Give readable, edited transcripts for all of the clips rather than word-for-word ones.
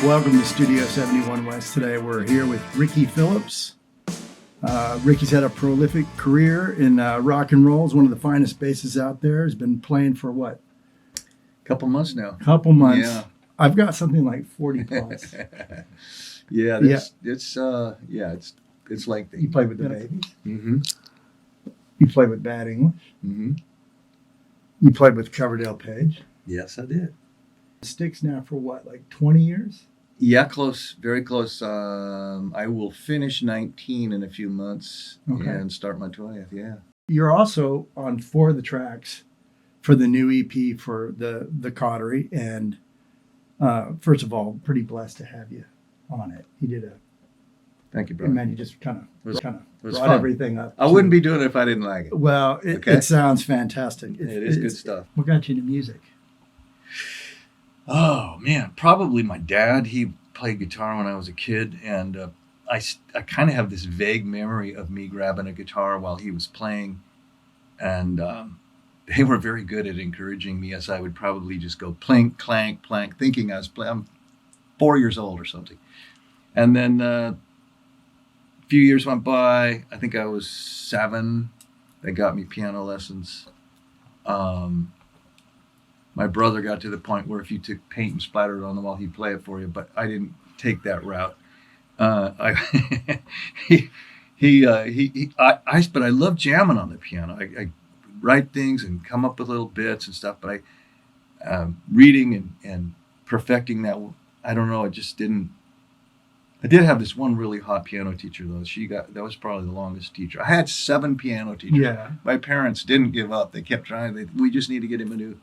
Welcome to Studio 71 West. Today we're here with Ricky Phillips. Ricky's had a prolific career in rock and roll. He's one of the finest bassists out there. He's been playing for what? Couple months now. Couple months. Yeah. I've got something like 40 plus. It's lengthy. You played with the Babies. Mm-hmm. You played with Bad English. Mm-hmm. You played with Coverdale Page. Yes, I did. Styx now for what, like 20 years? Yeah, close, very close. I will finish 19 in a few months and start my 20th. Yeah. You're also on 4 of the tracks for the new EP for the Caughtery, and first of all, pretty blessed to have you on it. You did a. Thank you, brother. Man, you just kind of brought fun. Everything up. I wouldn't be doing it if I didn't like it. Well, it sounds fantastic. It is good stuff. What got you into music? Oh man, probably my dad. He played guitar when I was a kid, and I kind of have this vague memory of me grabbing a guitar while he was playing, and they were very good at encouraging me as I would probably just go plink, clank, plank, thinking I was playing. I'm 4 years old or something, and then a few years went by. I think I was 7. They got me piano lessons. My brother got to the point where if you took paint and splattered it on the wall, he'd play it for you. But I didn't take that route. But I love jamming on the piano. I write things and come up with little bits and stuff. But reading and perfecting that, I don't know. It just didn't. I did have this one really hot piano teacher though. That was probably the longest teacher. I had 7 piano teachers. Yeah. My parents didn't give up. They kept trying. We just need to get him a new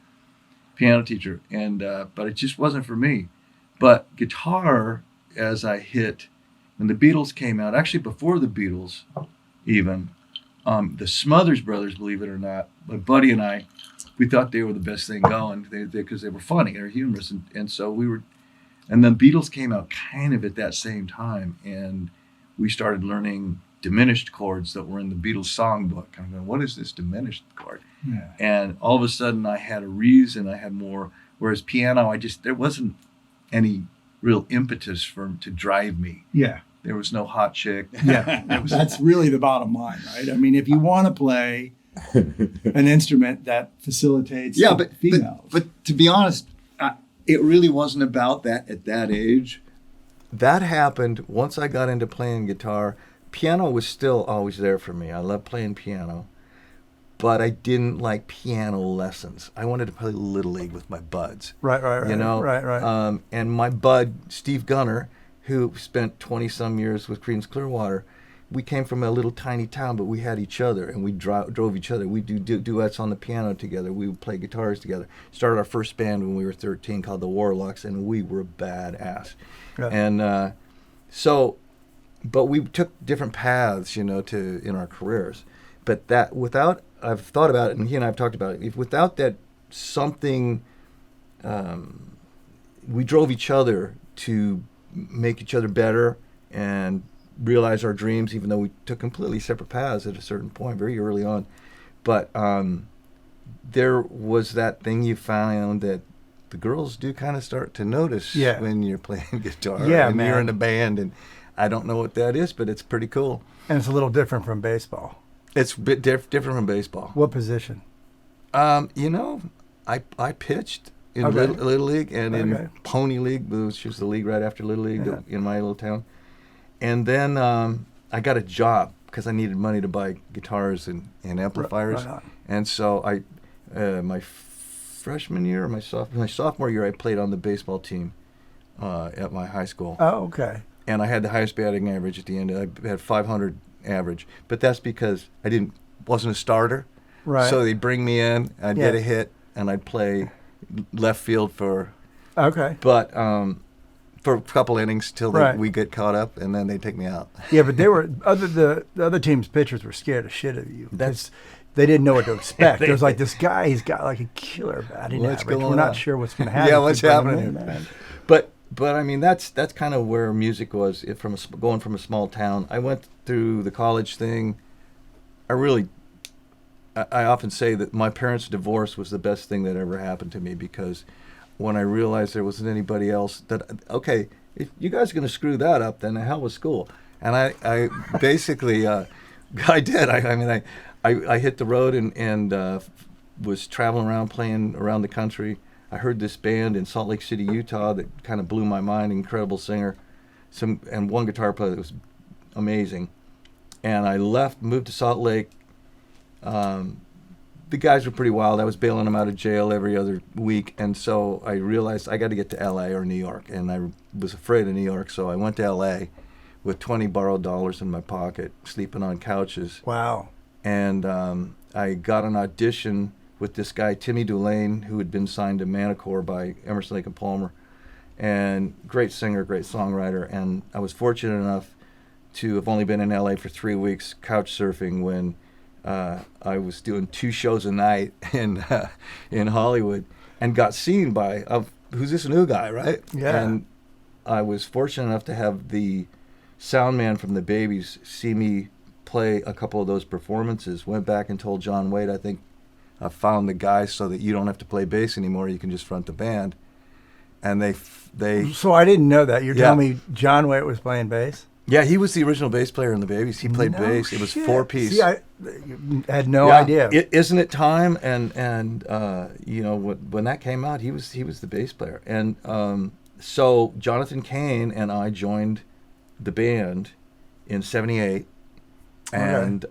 piano teacher, and but it just wasn't for me. But guitar, as I hit when the Beatles came out, actually before the Beatles even, the Smothers Brothers, believe it or not, my buddy and I, we thought they were the best thing going because they were funny, they were humorous, and so we were. And then Beatles came out kind of at that same time, and we started learning diminished chords that were in the Beatles songbook. I'm going, what is this diminished chord? Yeah. And all of a sudden I had a reason, I had more, whereas piano, there wasn't any real impetus to drive me. Yeah. There was no hot chick. Yeah. That's really the bottom line, right? I mean, if you want to play an instrument that facilitates females. But to be honest, it really wasn't about that at that age. That happened once I got into playing guitar. Piano was still always there for me. I loved playing piano, but I didn't like piano lessons. I wanted to play Little League with my buds. Right. You know? Right. And my bud, Steve Gunner, who spent 20-some years with Creedence Clearwater, we came from a little tiny town, but we had each other, and we drove each other. We'd do duets on the piano together. We would play guitars together. Started our first band when we were 13 called the Warlocks, and we were badass. Yeah. And but we took different paths, in our careers. But I've thought about it, and he and I have talked about it. If without that something, we drove each other to make each other better and realize our dreams, even though we took completely separate paths at a certain point, very early on. But there was that thing you found that the girls do kind of start to notice when you're playing guitar. Yeah, and man. You're in a band, and I don't know what that is, but it's pretty cool. And it's a little different from baseball. It's a bit different from baseball. What position? I pitched in Little League and in Pony League, which was the league right after Little League in my little town. And then I got a job because I needed money to buy guitars and amplifiers. Right. And so my freshman year or my sophomore year, I played on the baseball team at my high school. Oh, okay. And I had the highest batting average at the end. I had 500 average, but that's because I wasn't a starter. Right. So they'd bring me in, I'd get a hit, and I'd play left field for. Okay. But for a couple innings till we get caught up, and then they take me out. Yeah, but the other team's pitchers were scared of shit of you. They didn't know what to expect. There was like this guy, he's got like a killer batting average. We're not sure what's going to happen. Yeah, what's happening? Man. But I mean that's kind of where music was. Going from a small town, I went through the college thing. I often say that my parents' divorce was the best thing that ever happened to me, because when I realized there wasn't anybody else if you guys are going to screw that up, then the hell with school. And I basically, I did. I mean, I hit the road and was traveling around, playing around the country. I heard this band in Salt Lake City, Utah that kind of blew my mind, incredible singer, and one guitar player that was amazing. And I moved to Salt Lake. The guys were pretty wild. I was bailing them out of jail every other week. And so I realized I got to get to L.A. or New York. And I was afraid of New York, so I went to L.A. with 20 borrowed dollars in my pocket, sleeping on couches. Wow. And I got an audition with this guy, Timmy Dulane, who had been signed to Manicore by Emerson, Lake and Palmer. And great singer, great songwriter. And I was fortunate enough to have only been in L.A. for 3 weeks couch surfing when I was doing 2 shows a night in Hollywood, and got seen by who's this new guy, right? Yeah. And I was fortunate enough to have the sound man from the Babies see me play a couple of those performances. Went back and told John Wade, I think I found the guy so that you don't have to play bass anymore. You can just front the band. And they. So I didn't know that. You're Yeah. telling me John Waite was playing bass? Yeah, he was the original bass player in the Babies. He played No bass. It was shit. 4-piece. See, I had no idea. Isn't it time? And you know, when that came out, he was the bass player. And so Jonathan Cain and I joined the band in '78, and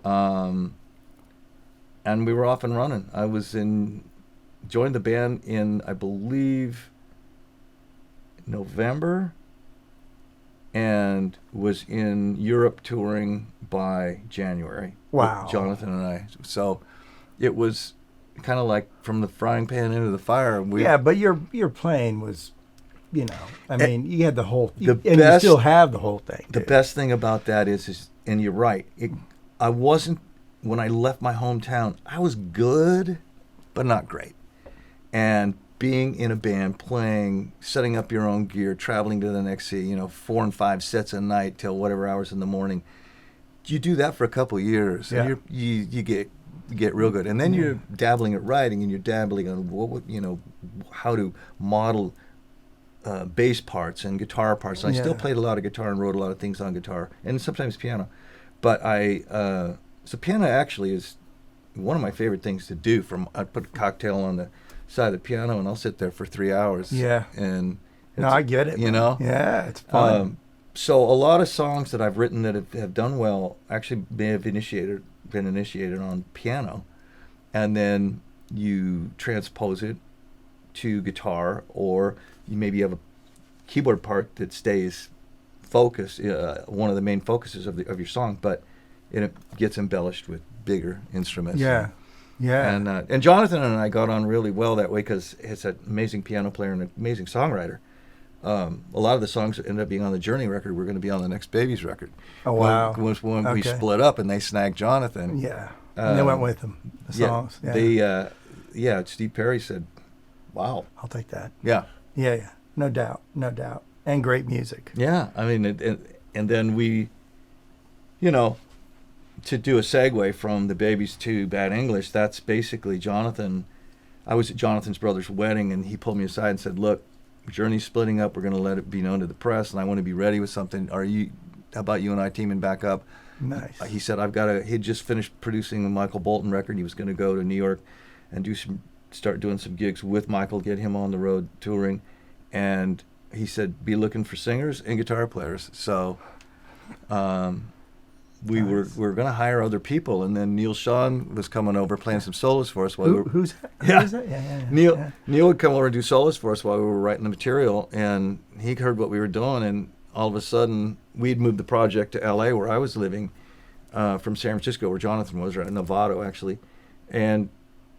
we were off and running. I joined the band in, I believe, November, and was in Europe touring by January. Wow. With Jonathan and I. So it was kind of like from the frying pan into the fire. Yeah, but your playing was, you know, I mean, you had the whole, The and best- you still have the whole thing. The dude. best thing about that is and you're right, I wasn't, when I left my hometown, I was good, but not great. And being in a band, playing, setting up your own gear, traveling to the next city, 4 and 5 sets a night till whatever hours in the morning. You do that for a couple of years, Yeah. and you get real good. And then you're dabbling at writing, and you're dabbling on how to model bass parts and guitar parts. And I still played a lot of guitar and wrote a lot of things on guitar, and sometimes piano. But so piano actually is one of my favorite things to do. I put a cocktail on the side of the piano, and I'll sit there for 3 hours. Yeah. And No, I get it. Yeah, it's fun. So a lot of songs that I've written that have done well actually may have been initiated on piano, and then you transpose it to guitar, or you maybe have a keyboard part that stays focused, one of the main focuses of your song, but it gets embellished with bigger instruments. Yeah. And Jonathan and I got on really well that way because he's an amazing piano player and an amazing songwriter. A lot of the songs that ended up being on the Journey record were going to be on the next Babies record. Oh, wow. When we split up and they snagged Jonathan. Yeah. And they went with them, the songs. Yeah. Steve Perry said, wow. I'll take that. Yeah. Yeah. No doubt. And great music. Yeah. I mean, and then we, to do a segue from the Babies to Bad English, that's basically Jonathan. I was at Jonathan's brother's wedding, and he pulled me aside and said, look, Journey's splitting up. We're going to let it be known to the press, and I want to be ready with something. How about you and I teaming back up? Nice. He said, he'd just finished producing the Michael Bolton record. He was going to go to New York and start doing some gigs with Michael, get him on the road touring. And he said, be looking for singers and guitar players. So we were going to hire other people, and then Neil Sean was coming over playing some solos for us. Who's that? Yeah. Neil would come over and do solos for us while we were writing the material, and he heard what we were doing, and all of a sudden we'd moved the project to L.A. where I was living from San Francisco, where Jonathan was, right in Novato actually, and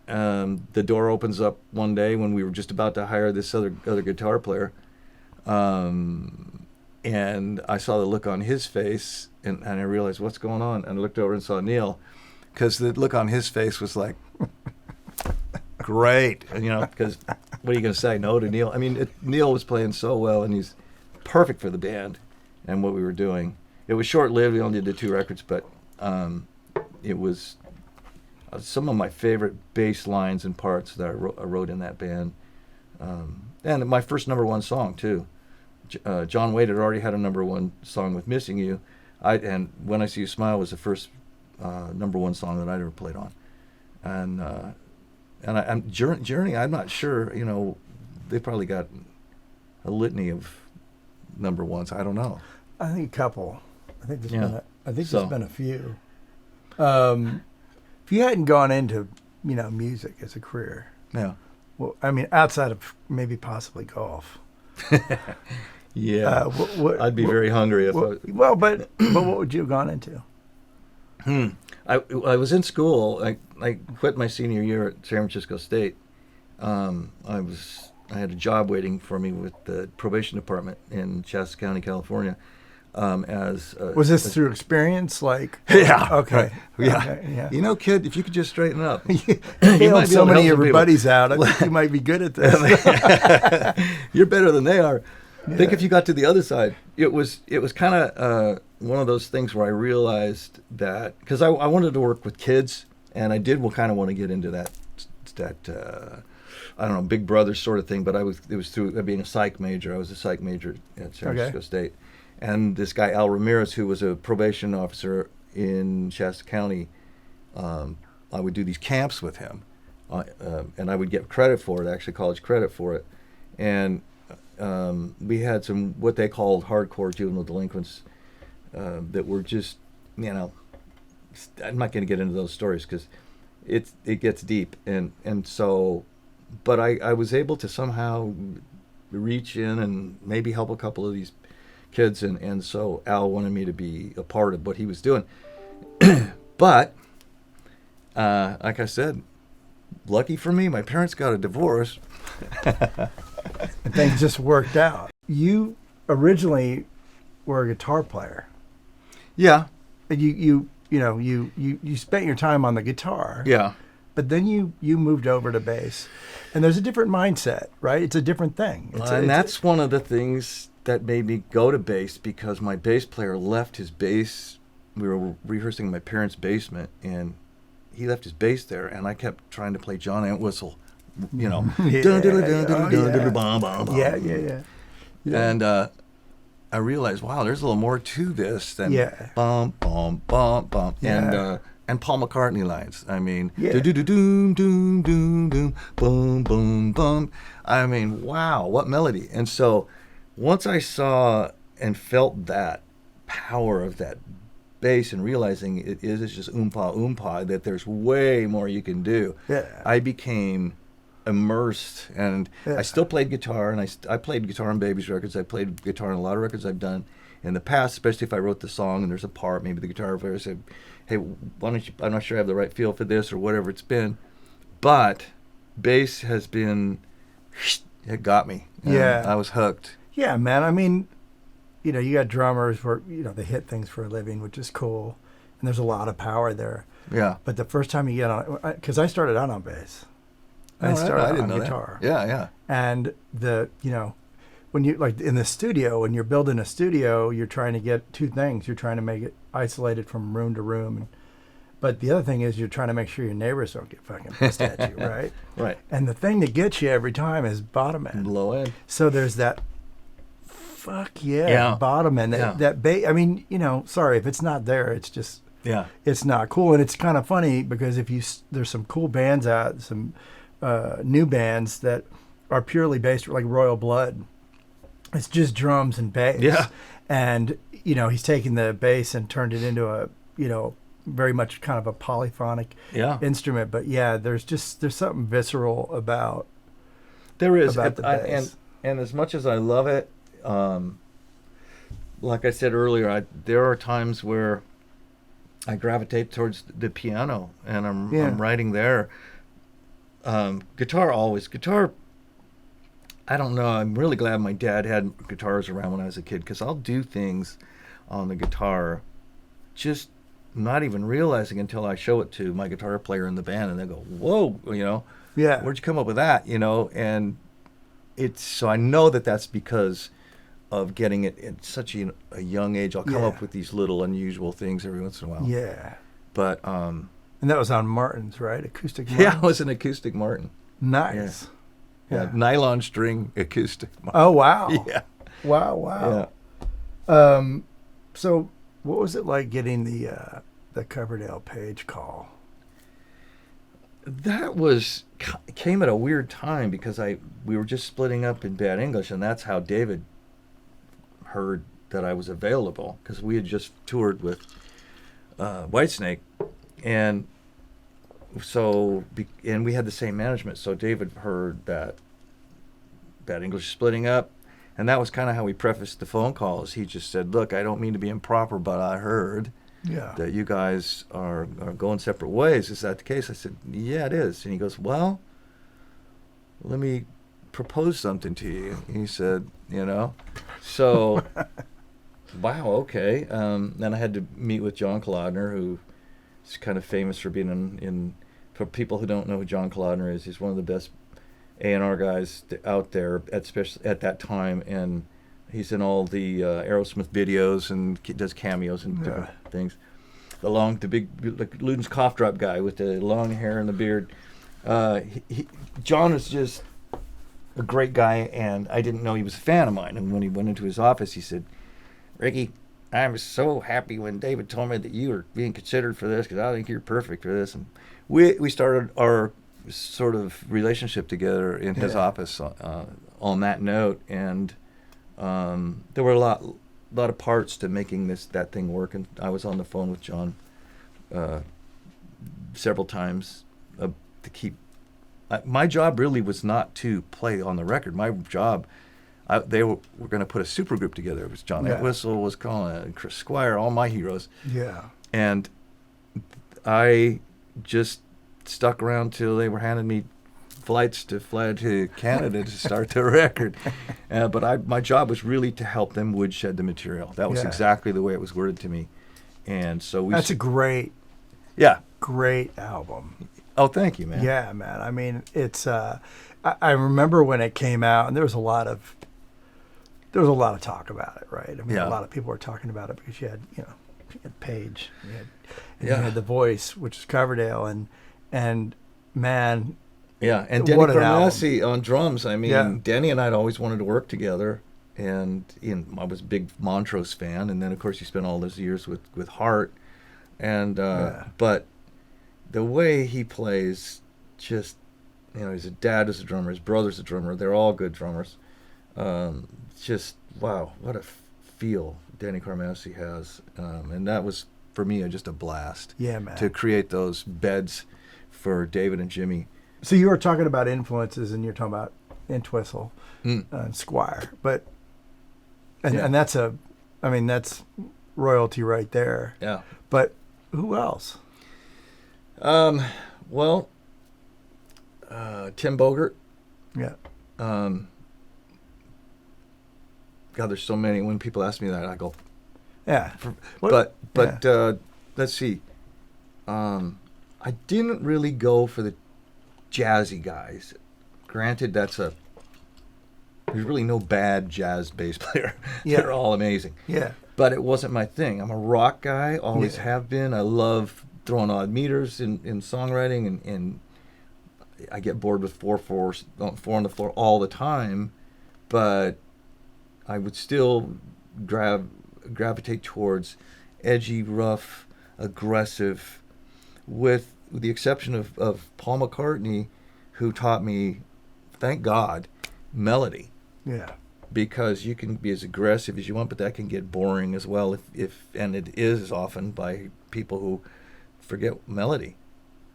the door opens up one day when we were just about to hire this other guitar player, and I saw the look on his face, and I realized what's going on, and I looked over and saw Neil, because the look on his face was like, great, because what are you going to say no to Neil? I mean, Neil was playing so well, and he's perfect for the band and what we were doing. It was short-lived. We only did 2 records, but it was some of my favorite bass lines and parts that I wrote in that band. And my first #1 song, too. John Wade had already had a #1 song with "Missing You," and "When I See You Smile" was the first #1 song that I'd ever played on, and Journey. I'm not sure. You know, they probably got a litany of #1s. I don't know. I think a couple. I think there's been a few. If you hadn't gone into music as a career, Yeah. well, I mean, outside of maybe possibly golf. Yeah. I'd be very hungry if Well, but what would you have gone into? I was in school. I quit my senior year at San Francisco State. I had a job waiting for me with the probation department in Shasta County, California. Was this through experience? Like, yeah, okay, yeah. Okay, yeah. You know, kid, if you could just straighten up, you might so many of your buddies out. I think you might be good at this. You're better than they are. Yeah. Think if you got to the other side. It was kind of one of those things where I realized that because I wanted to work with kids, and I did kind of want to get into that I don't know, Big Brother sort of thing. But it was through being a psych major. I was a psych major at San Francisco State. And this guy, Al Ramirez, who was a probation officer in Shasta County, I would do these camps with him. And I would get credit for it, actually college credit for it. And we had some what they called hardcore juvenile delinquents that were just, I'm not going to get into those stories because it gets deep. And so, but I was able to somehow reach in and maybe help a couple of these kids, and so Al wanted me to be a part of what he was doing. But like I said, lucky for me, my parents got a divorce. And things just worked out. You originally were a guitar player. Yeah. You spent your time on the guitar. Yeah. But then you moved over to bass. And there's a different mindset, right? It's a different thing. That's one of the things that made me go to bass, because my bass player left his bass. We were rehearsing in my parents' basement, and he left his bass there, and I kept trying to play John Entwistle, Yeah. And I realized, wow, there's a little more to this than bum bum bum bum and Paul McCartney lines. I mean, do do do doom doom doom doom boom boom boom. I mean, wow, what melody! And so once I saw and felt that power of that bass and realizing it's just oompa oompa, that there's way more you can do, I became immersed. And I still played guitar, and I played guitar on Baby's records. I played guitar on a lot of records I've done in the past, especially if I wrote the song and there's a part, maybe the guitar player said, hey, why don't you, I'm not sure I have the right feel for this, or whatever it's been. But bass has been, it got me. I was hooked. Yeah, man. I mean, you got drummers where, they hit things for a living, which is cool. And there's a lot of power there. Yeah. But the first time you get on, because I started out on bass. I started on guitar. That. Yeah. And when you, like in the studio, when you're building a studio, you're trying to get two things. You're trying to make it isolated from room to room. But the other thing is you're trying to make sure your neighbors don't get fucking pissed at you, right? Right. And the thing that gets you every time is bottom end. Low end. So there's that bottom end. That bass. I mean, sorry, if it's not there, it's just it's not cool. And it's kind of funny because there's some cool bands out, some new bands that are purely based like Royal Blood. It's just drums and bass. Yeah. And he's taken the bass and turned it into a very much kind of a polyphonic instrument. But there's something visceral about there is about the bass. And as much as I love it, like I said earlier, there are times where I gravitate towards the piano, and I'm writing there. Guitar. I don't know. I'm really glad my dad had guitars around when I was a kid, because I'll do things on the guitar just not even realizing until I show it to my guitar player in the band, and they go, "Whoa, where'd you come up with that?" And so I know that's because of getting it at such a young age. I'll come up with these little unusual things every once in a while. Yeah. But and that was on Martin's, right? Acoustic Martin. Yeah, it was an acoustic Martin. Nice. Yeah. Nylon string acoustic Martin. Oh wow. Yeah. Wow. So what was it like getting the Coverdale Page call? That came at a weird time because we were just splitting up in Bad English, and that's how David heard that I was available, because we had just toured with Whitesnake, and and we had the same management. So David heard that Bad English splitting up, and that was kind of how he prefaced the phone calls. He just said, "Look, I don't mean to be improper, but I heard that you guys are going separate ways. Is that the case?" I said, "Yeah, it is." And he goes, "Well, let me propose something to you." He said, so, wow, okay. Then I had to meet with John Kalodner, who is kind of famous for being for people who don't know who John Kalodner is, he's one of the best A&R guys out there, especially at that time, and he's in all the Aerosmith videos and does cameos and different things. The big, like Luden's cough drop guy with the long hair and the beard. John is just a great guy, and I didn't know he was a fan of mine. And when he went into his office, he said, "Ricky, I was so happy when David told me that you were being considered for this, because I think you're perfect for this." And we started our sort of relationship together in his office on that note, and there were a lot of parts to making that thing work. And I was on the phone with John several times to keep. My job really was not to play on the record. My job, they were going to put a supergroup together. It was John Entwistle, was calling Chris Squire, all my heroes. Yeah. And I just stuck around till they were handing me flights to fly to Canada to start the record. But my job was really to help them woodshed the material. That was exactly the way it was worded to me. And so that's a great album. Oh, thank you, man. Yeah, man. I mean, it's I remember when it came out, and there was a lot of talk about it, right? I mean, a lot of people were talking about it because you had Page, you had The Voice, which is Coverdale, and man, and Denny Carmassi on drums. I mean, Denny and I'd always wanted to work together, and I was a big Montrose fan, and then of course you spent all those years with Hart, and but the way he plays, just his dad is a drummer, his brother's a drummer, they're all good drummers. Just wow, what a feel Denny Carmassi has, and that was for me just a blast. Yeah, man. To create those beds for David and Jimmy. So you were talking about influences, and you're talking about Entwistle and Squire, and that's that's royalty right there. Yeah. But who else? Well, Tim Bogert. Yeah. God, there's so many. When people ask me that, I go, yeah. But let's see. I didn't really go for the jazzy guys. Granted, there's really no bad jazz bass player. Yeah. They're all amazing. Yeah. But it wasn't my thing. I'm a rock guy, always have been. I love throwing odd meters in songwriting, and I get bored with 4/4 on the floor all the time, but I would still gravitate towards edgy, rough, aggressive, with the exception of Paul McCartney, who taught me, thank God, melody. Yeah. Because you can be as aggressive as you want, but that can get boring as well, and it is often by people who forget melody.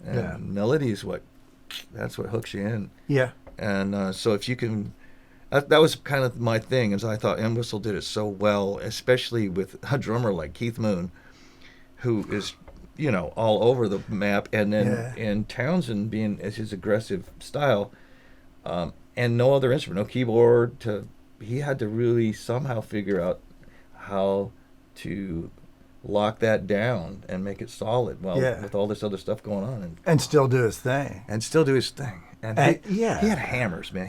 And melody is that's what hooks you in. Yeah. And so if you can, that was kind of my thing, as I thought Entwistle did it so well, especially with a drummer like Keith Moon, who is, all over the map, and then and Townsend being as his aggressive style, and no other instrument, no keyboard. He had to really somehow figure out how to lock that down and make it solid with all this other stuff going on, and still do his thing. And he had hammers, man.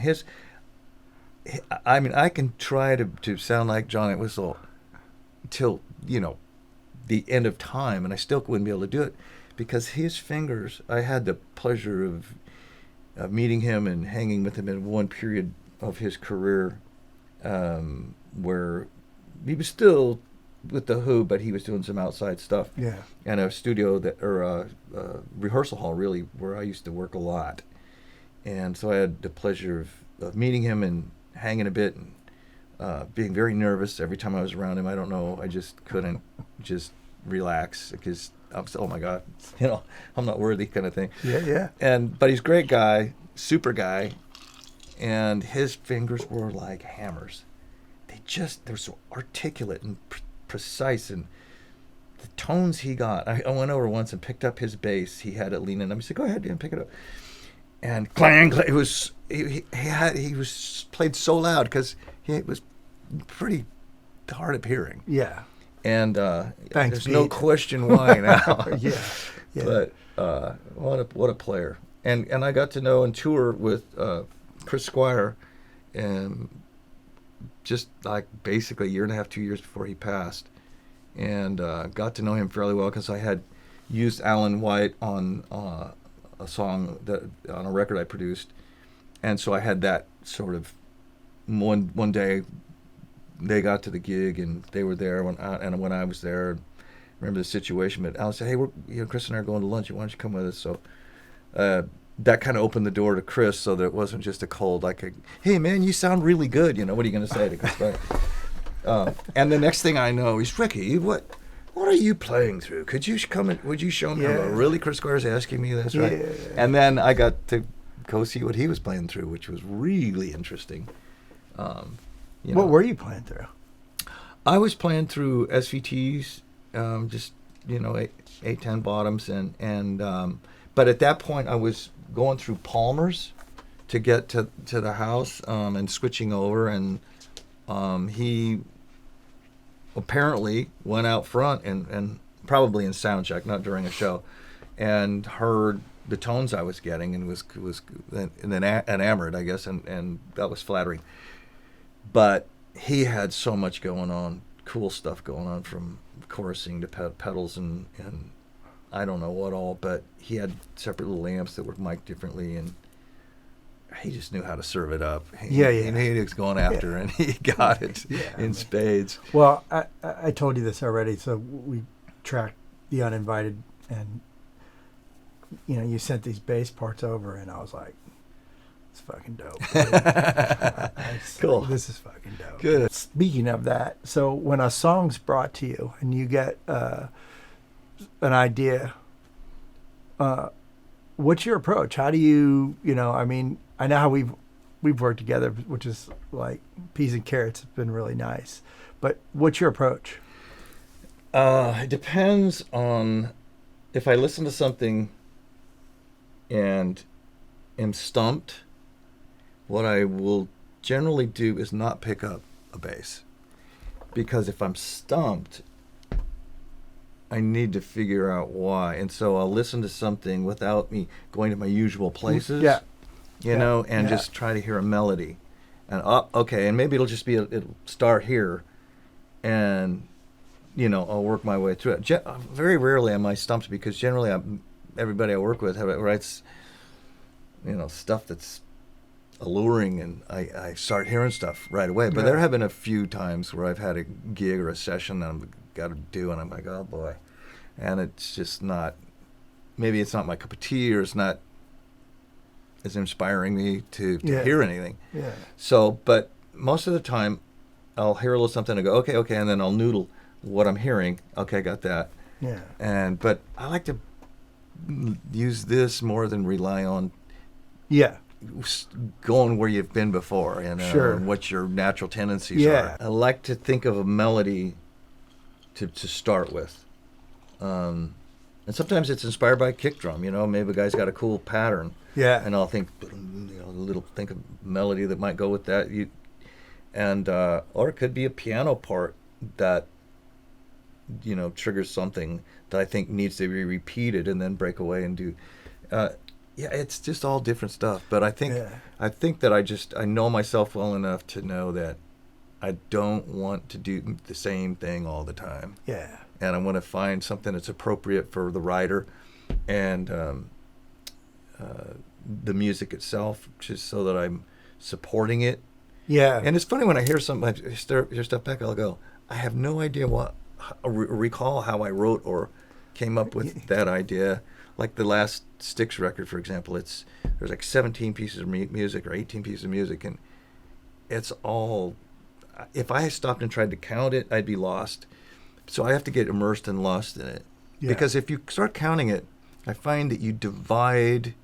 I can try to sound like John Entwistle till the end of time, and I still wouldn't be able to do it, because his fingers, I had the pleasure of meeting him and hanging with him in one period of his career where he was still with the Who, but he was doing some outside stuff. Yeah. And a studio or a rehearsal hall, really, where I used to work a lot. And so I had the pleasure of meeting him and hanging a bit and being very nervous every time I was around him. I don't know. I just couldn't just relax because I was, oh my God, I'm not worthy kind of thing. Yeah, yeah. But he's a great guy, super guy, and his fingers were like hammers. They're so articulate and precise, and the tones he got. I went over once and picked up his bass. He had it leaning. I said, "Go ahead, Dan, pick it up." And clang, clang. It was he was played so loud because it was pretty hard of hearing. Yeah. And Thanks, there's Pete. no question why now. Yeah. But what a player. And I got to know and tour with Chris Squire, and just like basically a year and a half, 2 years before he passed, and got to know him fairly well because I had used Alan White on a song on a record I produced, and so I had that sort of one day. They got to the gig and they were there when I was there. I remember the situation, but Alan said, "Hey, Chris and I are going to lunch. Why don't you come with us?" So that kind of opened the door to Chris, so that it wasn't just a cold "Hey man, you sound really good." What are you going to say to Chris? And the next thing I know, he's, "Ricky, what are you playing through? Could you come and would you show me?" Yeah. Really, Chris Squire's asking me this, right? Yeah. And then I got to go see what he was playing through, which was really interesting. What were you playing through? I was playing through SVTs, just 810 bottoms, and but at that point I was going through Palmer's to get to the house and switching over, and he apparently went out front and probably in sound check, not during a show, and heard the tones I was getting and was enamored, I guess, and that was flattering. But he had so much going on, cool stuff going on, from chorusing to pedals and I don't know what all, but he had separate little amps that were mic'd differently, and he just knew how to serve it up. He was going after, and he got it in spades. Well, I told you this already, so we tracked The Uninvited, and you sent these bass parts over, and I was like, it's fucking dope. Cool. This is fucking dope. Good. Speaking of that, so when a song's brought to you and you get an idea, what's your approach? How do you, I know how we've worked together, which is like peas and carrots. It's been really nice. But what's your approach? It depends on if I listen to something and am stumped. What I will generally do is not pick up a bass, because if I'm stumped, I need to figure out why, and so I'll listen to something without me going to my usual places, and just try to hear a melody, and okay, and maybe it'll start here, and I'll work my way through it. Very rarely am I stumped, because generally everybody I work with writes stuff that's alluring, and I start hearing stuff right away. But there have been a few times where I've had a gig or a session that I've got to do, and I'm like, oh boy, and it's just not, maybe it's not my cup of tea, or it's not as inspiring me to hear anything. Yeah. So, but most of the time I'll hear a little something and go, okay, and then I'll noodle what I'm hearing. Okay, I got that. Yeah. But I like to use this more than rely on going where you've been before, and what your natural tendencies are. I like to think of a melody to start with, and sometimes it's inspired by a kick drum. Maybe a guy's got a cool pattern, and I'll think think of melody that might go with that. Or it could be a piano part that triggers something that I think needs to be repeated, and then break away and do. It's just all different stuff. But I think that I know myself well enough to know that I don't want to do the same thing all the time. Yeah. And I want to find something that's appropriate for the writer and the music itself, just so that I'm supporting it. Yeah. And it's funny when I hear hear stuff back, I'll go, I have no idea recall how I wrote or came up with that idea. Like the last Styx record, for example, there's like 17 pieces of music or 18 pieces of music, and it's all, if I stopped and tried to count it, I'd be lost. So I have to get immersed and lost in it. Yeah. Because if you start counting it, I find that you divide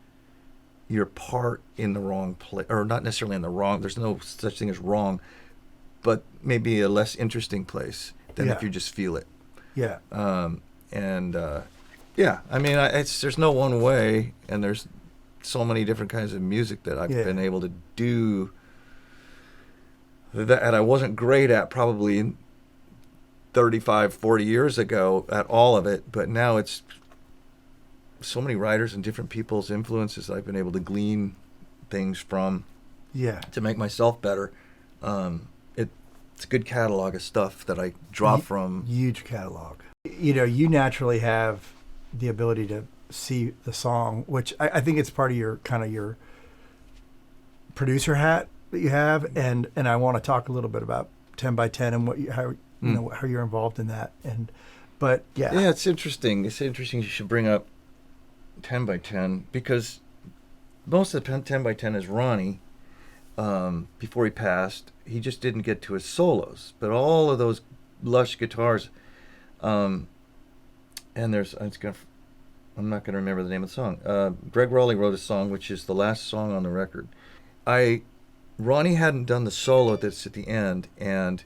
your part in the wrong place, or not necessarily in the wrong, there's no such thing as wrong, but maybe a less interesting place than if you just feel it. Yeah. Yeah, I mean, there's no one way, and there's so many different kinds of music that I've been able to do that I wasn't great at probably 35, 40 years ago at all of it, but now it's so many writers and different people's influences I've been able to glean things from to make myself better. It's a good catalog of stuff that I draw from. Huge catalog. You know, you naturally have the ability to see the song, which I think it's part of your kind of your producer hat that you have, and I want to talk a little bit about 10 by 10 and how you're involved in that. But it's interesting. It's interesting you should bring up 10 by 10 because most of the 10 by 10 is Ronnie. Before he passed, he just didn't get to his solos, but all of those lush guitars, and I'm not going to remember the name of the song. Greg Rowley wrote a song which is the last song on the record. Ronnie hadn't done the solo that's at the end, and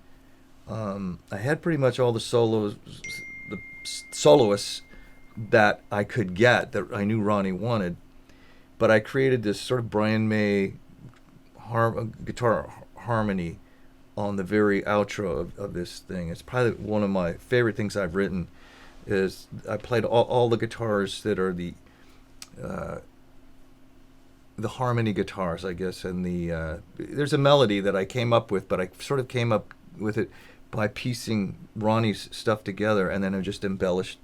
I had pretty much all the soloists that I could get that I knew Ronnie wanted, but I created this sort of Brian May guitar harmony on the very outro of this thing. It's probably one of my favorite things I've written. Is I played all the guitars that are the harmony guitars, I guess, and there's a melody that I came up with, but I sort of came up with it by piecing Ronnie's stuff together, and then I just embellished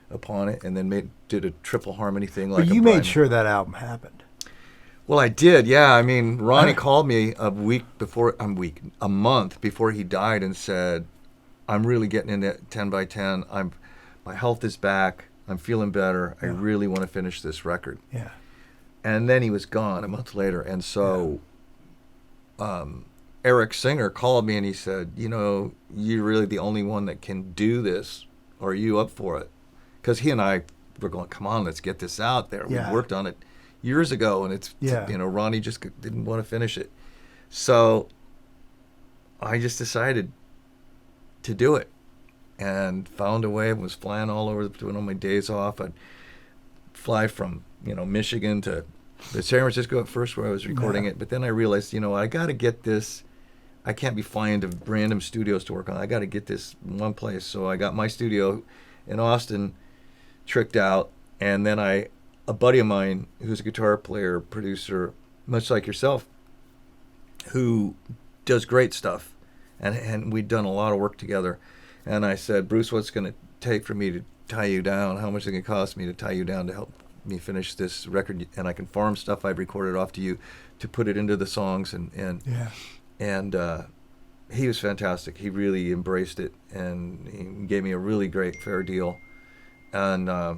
upon it, and then did a triple harmony thing. But you made sure that album happened. Well, I did, yeah. I mean, Ronnie called me a month before he died and said, "I'm really getting into 10 by 10. My health is back. I'm feeling better. I really want to finish this record." Yeah. And then he was gone a month later, and so Eric Singer called me and he said, "You're really the only one that can do this. Are you up for it?" Because he and I were going, "Come on, let's get this out there." We worked on it years ago, and it's Ronnie just didn't want to finish it, so I just decided to do it, and found a way. I was flying all over, doing all my days off. I'd fly from Michigan to San Francisco at first, where I was recording it, but then I realized I got to get this. I can't be flying to random studios to work on it. I got to get this in one place. So I got my studio in Austin tricked out, and then a buddy of mine who's a guitar player, producer, much like yourself, who does great stuff, and we'd done a lot of work together, and I said, "Bruce, what's going to take for me to tie you down? How much is it going to cost me to tie you down to help me finish this record? And I can farm stuff I've recorded off to you to put it into the songs." And he was fantastic. He really embraced it, and he gave me a really great fair deal. And that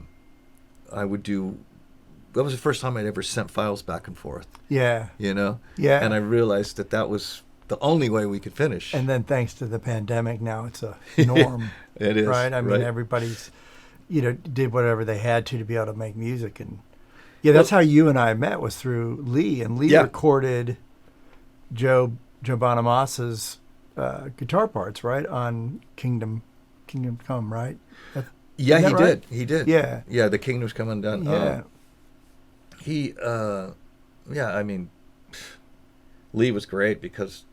was the first time I'd ever sent files back and forth. Yeah. Yeah. And I realized that was the only way we could finish. And then thanks to the pandemic, now it's a norm. It is. Right? I mean, everybody's, did whatever they had to be able to make music. And that's how you and I met, was through Lee. And Lee recorded Joe Bonamassa's guitar parts, right, on Kingdom Come, right? He did. He did. Yeah. Yeah, the Kingdom's Come Undone. I mean, Lee was great because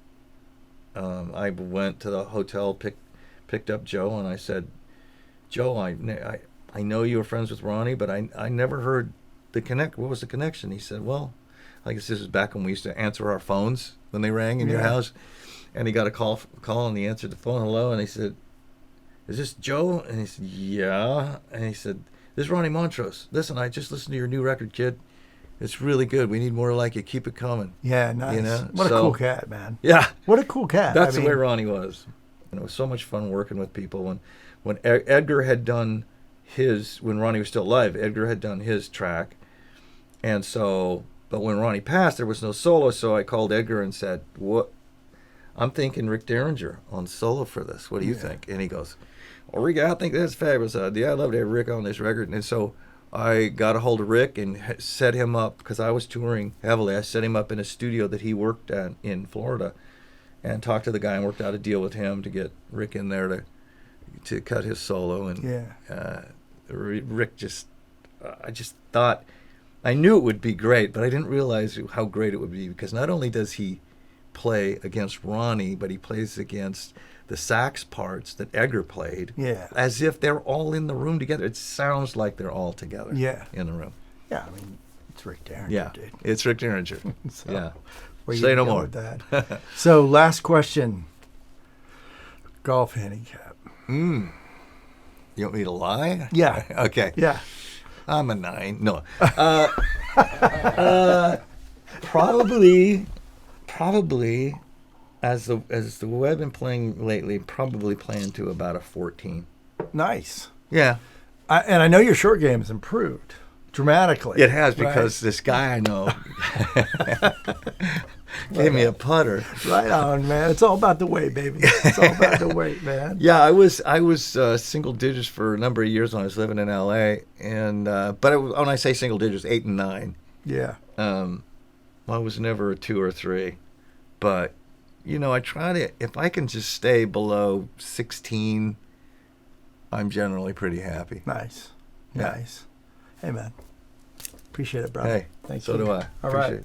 I went to the hotel, picked up Joe, and I said, "Joe, I know you were friends with Ronnie, but I never heard what was the connection?" He said, "Well, I guess this is back when we used to answer our phones when they rang in your house." And he got a call and he answered the phone, "Hello," and he said, "Is this Joe?" And he said, "Yeah." And he said, "This is Ronnie Montrose. Listen, I just listened to your new record, kid. It's really good. We need more like it. Keep it coming. Yeah, nice. You know? What a cool cat, man. Yeah. What a cool cat. That's the way Ronnie was. And it was so much fun working with people. When Edgar had done when Ronnie was still alive, Edgar had done his track. And so, but when Ronnie passed, there was no solo, so I called Edgar and said, "What? I'm thinking Rick Derringer on solo for this. What do you think?" And he goes, "Oh, Rick, I think that's fabulous. Yeah, I'd love to have Rick on this record." And so I got a hold of Rick and set him up, because I was touring heavily. I set him up in a studio that he worked at in Florida, and talked to the guy and worked out a deal with him to get Rick in there to cut his solo. And Rick I just thought, I knew it would be great, but I didn't realize how great it would be, because not only does he play against Ronnie, but he plays against the sax parts that Edgar played, as if they're all in the room together. It sounds like they're all together in the room. Yeah, I mean, it's Rick Derringer, dude. It's Rick Derringer. So, yeah. Say no more. With that. So, last question. Golf handicap. You want me to lie? Yeah. Okay. Yeah. I'm a 9. No. Probably, as the way I've been playing lately, probably playing to about a 14. Nice. Yeah. And I know your short game has improved dramatically. It has, because this guy I know gave me a putter. Right on, man. It's all about the weight, baby. It's all about the weight, man. Yeah, I was single digits for a number of years when I was living in L.A. And when I say single digits, 8 and 9. Yeah. I was never a 2 or 3, but I try to, if I can just stay below 16, I'm generally pretty happy. Nice. Nice. Hey, man. Appreciate it, brother. Hey, thank you. So do I. All Appreciate right. it.